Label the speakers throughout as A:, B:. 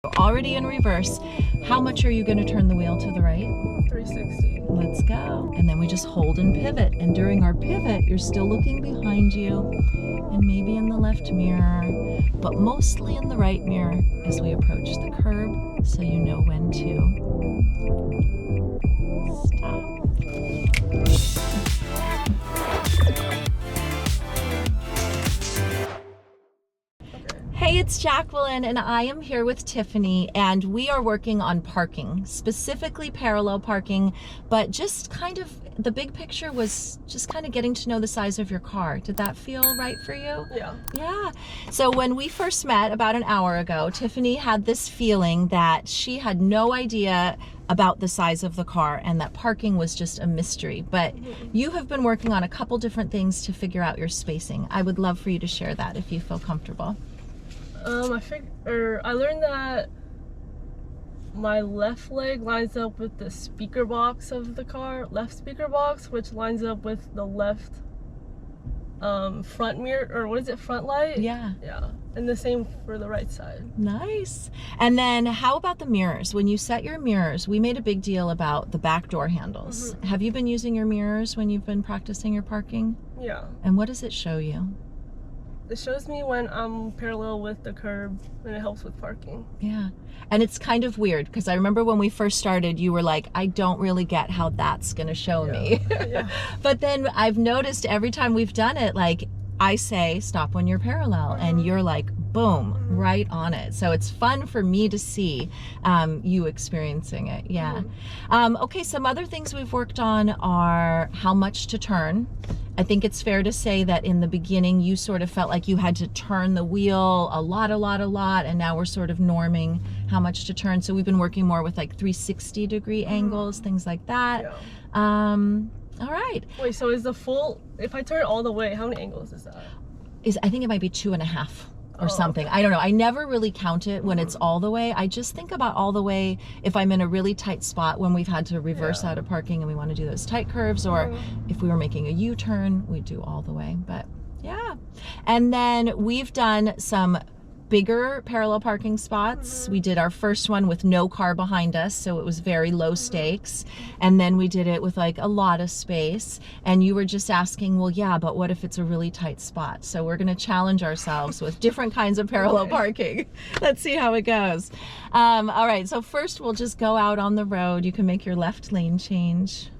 A: Already in reverse. How much are you going to turn the wheel to the right?
B: 360.
A: Let's go. And then we just hold and pivot. And during our pivot, you're still looking behind you and maybe in the left mirror, but mostly in the right mirror as we approach the curb, so you know when to stop. Hey, it's Jacqueline and I am here with Tiffany, and we are working on parking, specifically parallel parking, but just kind of the big picture was just kind of getting to know the size of your car. Did that feel right for you?
B: Yeah.
A: Yeah. So when we first met about an hour ago, Tiffany had this feeling that she had no idea about the size of the car and that parking was just a mystery. But you have been working on a couple different things to figure out your spacing. I would love for you to share that if you feel comfortable.
B: I learned that my left leg lines up with the speaker box of the car, left speaker box, which lines up with the left front mirror, or what is it, front light?
A: Yeah.
B: Yeah. And the same for the right side.
A: Nice. And then how about the mirrors? When you set your mirrors, we made a big deal about the back door handles. Have you been using your mirrors when you've been practicing your parking?
B: Yeah.
A: And what does it show you?
B: It shows me when I'm parallel with the curb, and it helps with parking.
A: Yeah. And it's kind of weird because I remember when we first started, you were like, I don't really get how that's going to show me.
B: Yeah.
A: But then I've noticed every time we've done it, like I say, stop when you're parallel, and you're like, boom, right on it. So it's fun for me to see you experiencing it. Yeah. Okay, some other things we've worked on are how much to turn. I think it's fair to say that in the beginning you sort of felt like you had to turn the wheel a lot, and now we're sort of norming how much to turn. So we've been working more with like 360-degree angles, things like that.
B: Yeah.
A: All right.
B: Wait, so is the full, if I turn it all the way, how many angles is that?
A: I think it might be 2.5 or something.
B: Okay.
A: I don't know. I never really count it when it's all the way. I just think about all the way if I'm in a really tight spot when we've had to reverse out of parking and we want to do those tight curves, or if we were making a U-turn, we do all the way. But yeah. And then we've done some bigger parallel parking spots. We did our first one with no car behind us, so it was very low stakes. And then we did it with like a lot of space. And you were just asking, well, yeah, but what if it's a really tight spot? So we're going to challenge ourselves with different kinds of parallel parking. Let's see how it goes. All right, so first we'll just go out on the road. You can make your left lane change.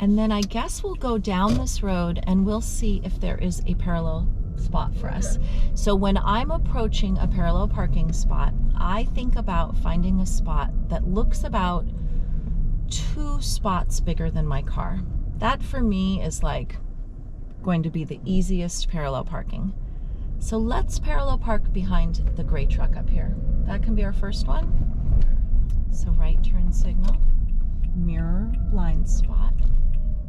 A: And then I guess we'll go down this road and we'll see if there is a parallel spot for us. So when I'm approaching a parallel parking spot, I think about finding a spot that looks about 2 spots bigger than my car. That for me is like going to be the easiest parallel parking. So let's parallel park behind the gray truck up here. That can be our first one. So right turn signal, mirror blind spot.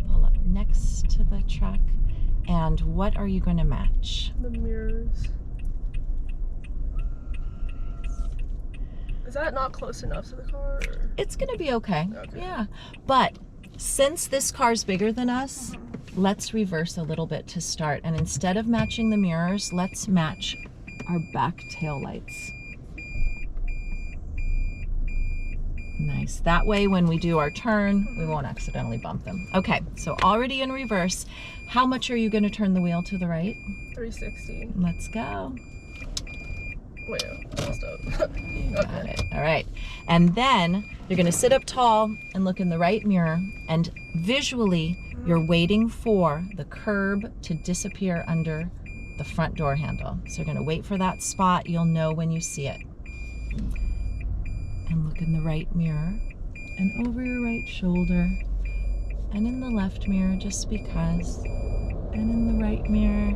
A: Pull up next to the truck, and what are you going to match?
B: The mirrors. Is that not close enough to the car? Or?
A: It's going to be okay. Yeah. But since this car's bigger than us, let's reverse a little bit to start. And instead of matching the mirrors, let's match our back tail lights. Nice. That way when we do our turn, we won't accidentally bump them. Okay, so already in reverse. How much are you going to turn the wheel to the right?
B: 360.
A: Let's go.
B: Wait, messed up.
A: Got it. All right. And then you're going to sit up tall and look in the right mirror, and visually you're waiting for the curb to disappear under the front door handle. So you're going to wait for that spot. You'll know when you see it. And look in the right mirror and over your right shoulder and in the left mirror just because, and in the right mirror.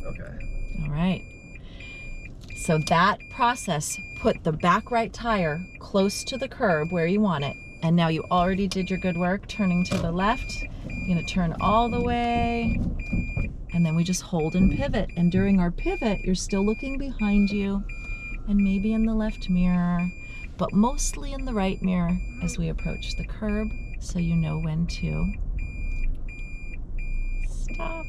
B: Okay.
A: All right. So that process put the back right tire close to the curb where you want it. And now you already did your good work turning to the left. You're going to turn all the way. And then we just hold and pivot. And during our pivot, you're still looking behind you and maybe in the left mirror, but mostly in the right mirror as we approach the curb, so you know when to stop.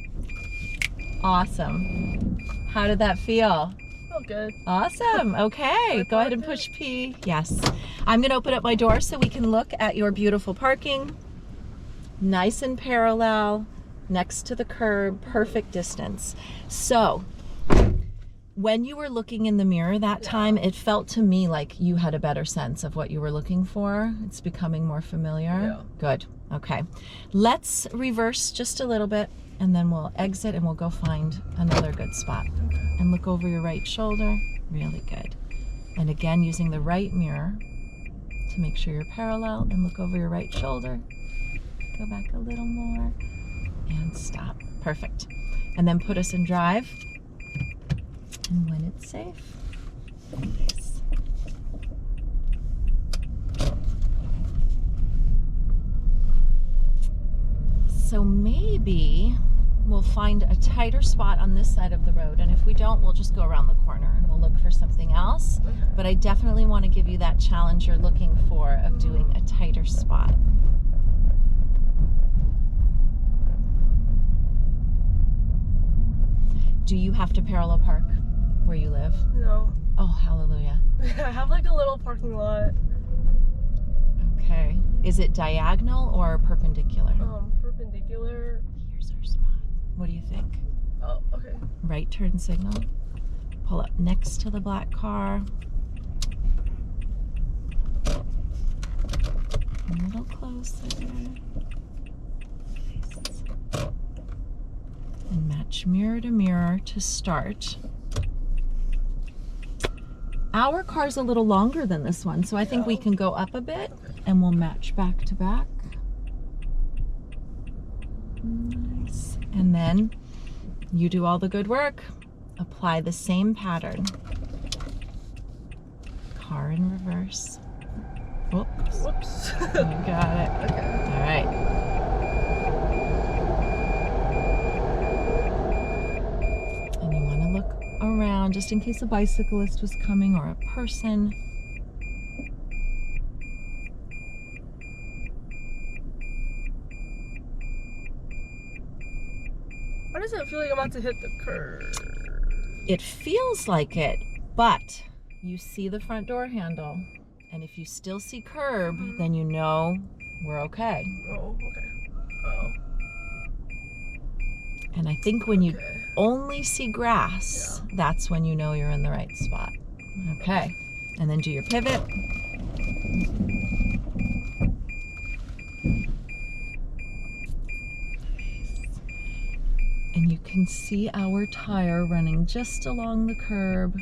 A: Awesome. How did that feel?
B: Oh, good.
A: Awesome. Okay, go ahead and push P. Yes. I'm going to open up my door so we can look at your beautiful parking. Nice and parallel, next to the curb, perfect distance. So, when you were looking in the mirror that time, it felt to me like you had a better sense of what you were looking for. It's becoming more familiar.
B: Yeah.
A: Good. Okay. Let's reverse just a little bit, and then we'll exit and we'll go find another good spot. And look over your right shoulder. Really good. And again, using the right mirror to make sure you're parallel, and look over your right shoulder. Go back a little more and stop. Perfect. And then put us in drive. And when it's safe, release. So maybe we'll find a tighter spot on this side of the road, and if we don't, we'll just go around the corner and we'll look for something else. But I definitely want to give you that challenge you're looking for of doing a tighter spot. Do you have to parallel park where you live?
B: No.
A: Oh, hallelujah.
B: I have like a little parking lot.
A: Okay. Is it diagonal or perpendicular?
B: Perpendicular.
A: Here's our spot. What do you think?
B: Oh, okay.
A: Right turn signal. Pull up next to the black car. A little closer. And match mirror to mirror to start. Our car's a little longer than this one, so I think we can go up a bit and we'll match back to back. Nice. And then you do all the good work. Apply the same pattern. Car in reverse. Whoops.
B: Whoops.
A: You got it.
B: Okay.
A: All right. And you want to look around just in case a bicyclist was coming or a person.
B: Why does it feel like I'm about to hit the curb?
A: It feels like it, but you see the front door handle, and if you still see curb, then you know we're okay.
B: Oh, okay. Oh.
A: And I think when you only see grass, that's when you know you're in the right spot. Okay. And then do your pivot. And you can see our tire running just along the curb.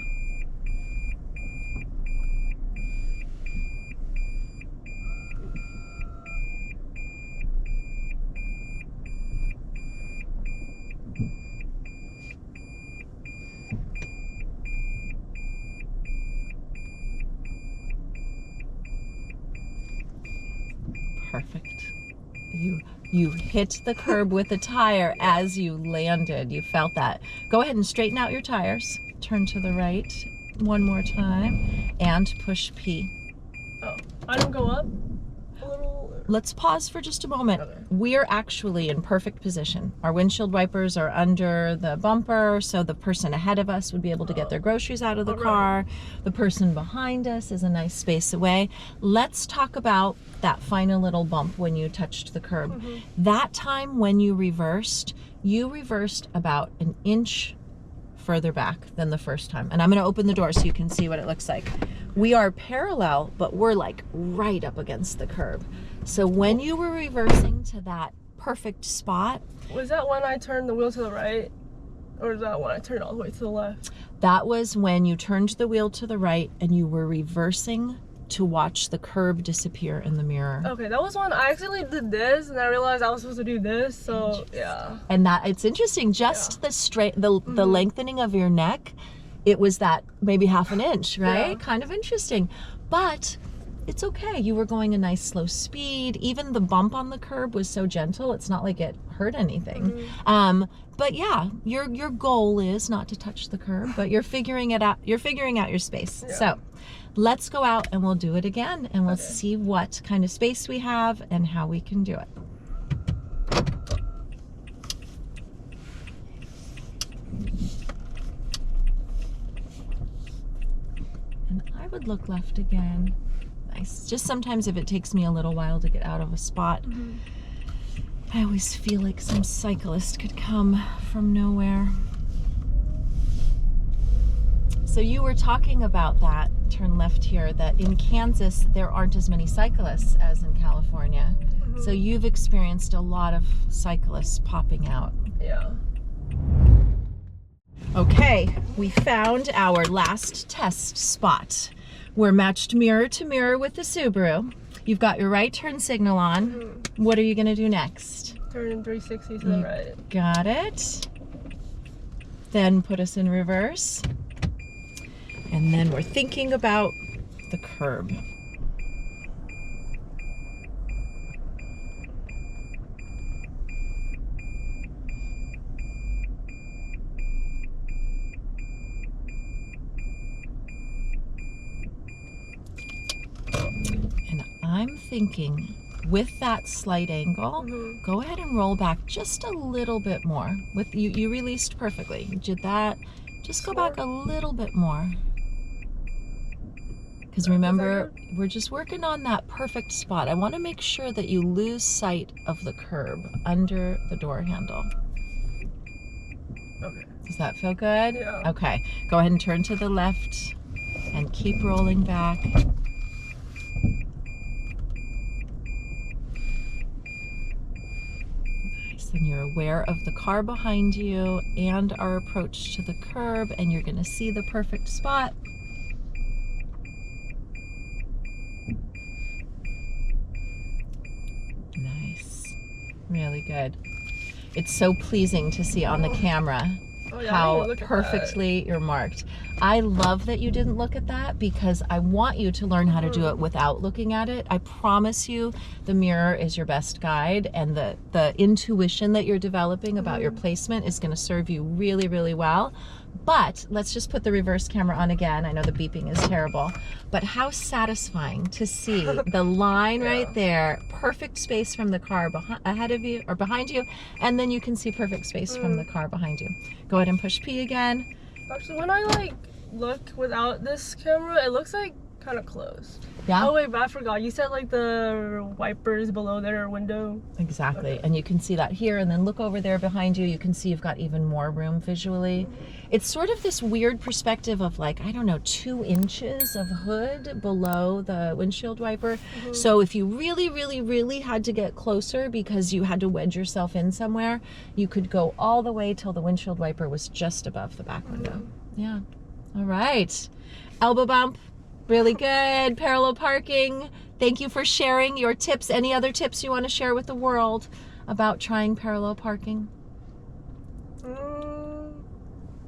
A: Perfect. You hit the curb with the tire as you landed. You felt that. Go ahead and straighten out your tires. Turn to the right one more time and push P.
B: Oh, I don't go up a little?
A: Let's pause for just a moment.
B: Okay.
A: We're actually in perfect position. Our windshield wipers are under the bumper, so the person ahead of us would be able to get their groceries out of the car. The person behind us is a nice space away. Let's talk about that final little bump when you touched the curb. That time when you reversed about an inch further back than the first time. And I'm going to open the door so you can see what it looks like. We are parallel, but we're like right up against the curb. So when you were reversing to that perfect spot.
B: Was that when I turned the wheel to the right? Or is that when I turned all the way to the left?
A: That was when you turned the wheel to the right and you were reversing to watch the curb disappear in the mirror.
B: Okay, that was when I accidentally did this and I realized I was supposed to do this, so yeah.
A: And that, it's interesting, just the straight, the lengthening of your neck, it was that maybe half an inch, right?
B: Yeah.
A: Kind of interesting. But it's okay. You were going a nice slow speed. Even the bump on the curb was so gentle. It's not like it hurt anything. But yeah, your goal is not to touch the curb, but you're figuring it out. You're figuring out your space.
B: Yeah.
A: So let's go out and we'll do it again, and we'll see what kind of space we have and how we can do it. And I would look left again. Nice. Just sometimes if it takes me a little while to get out of a spot, I always feel like some cyclist could come from nowhere. So you were talking about that, turn left here, that in Kansas there aren't as many cyclists as in California. So you've experienced a lot of cyclists popping out.
B: Yeah.
A: Okay, we found our last test spot. We're matched mirror to mirror with the Subaru. You've got your right turn signal on. What are you gonna do next?
B: Turn in 360 to the right.
A: Got it. Then put us in reverse. And then we're thinking about the curb. And I'm thinking with that slight angle, go ahead and roll back just a little bit more. With you released perfectly. You did that. Just go back a little bit more. Because remember, we're just working on that perfect spot. I want to make sure that you lose sight of the curb under the door handle.
B: Okay.
A: Does that feel good?
B: Yeah.
A: Okay. Go ahead and turn to the left and keep rolling back. Nice. And you're aware of the car behind you and our approach to the curb, and you're going to see the perfect spot. Nice. Really good. It's so pleasing to see on the camera how perfectly you're marked. I love that you didn't look at that because I want you to learn how to do it without looking at it. I promise you the mirror is your best guide, and the intuition that you're developing about your placement is going to serve you really, really well. But let's just put the reverse camera on again. I know the beeping is terrible, but how satisfying to see the line right there, perfect space from the car ahead of you or behind you, and then you can see perfect space from the car behind you. Go ahead and push P again.
B: Actually, when I like look without this camera, it looks like kind of closed.
A: Yeah.
B: Oh wait, but I forgot. You said like the wipers below their window.
A: Exactly. Okay. And you can see that here, and then look over there behind you. You can see you've got even more room visually. It's sort of this weird perspective of like, I don't know, 2 inches of hood below the windshield wiper. So if you really, really, really had to get closer because you had to wedge yourself in somewhere, you could go all the way till the windshield wiper was just above the back window. Yeah. All right. Elbow bump. Really good. Parallel parking. Thank you for sharing your tips. Any other tips you want to share with the world about trying parallel parking?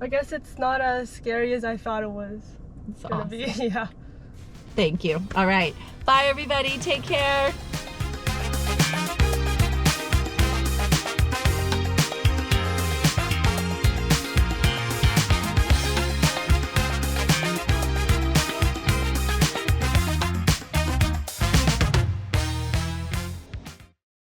B: I guess it's not as scary as I thought it was.
A: It's
B: gonna
A: awesome.
B: be. Yeah.
A: Thank you. All right. Bye, everybody. Take care.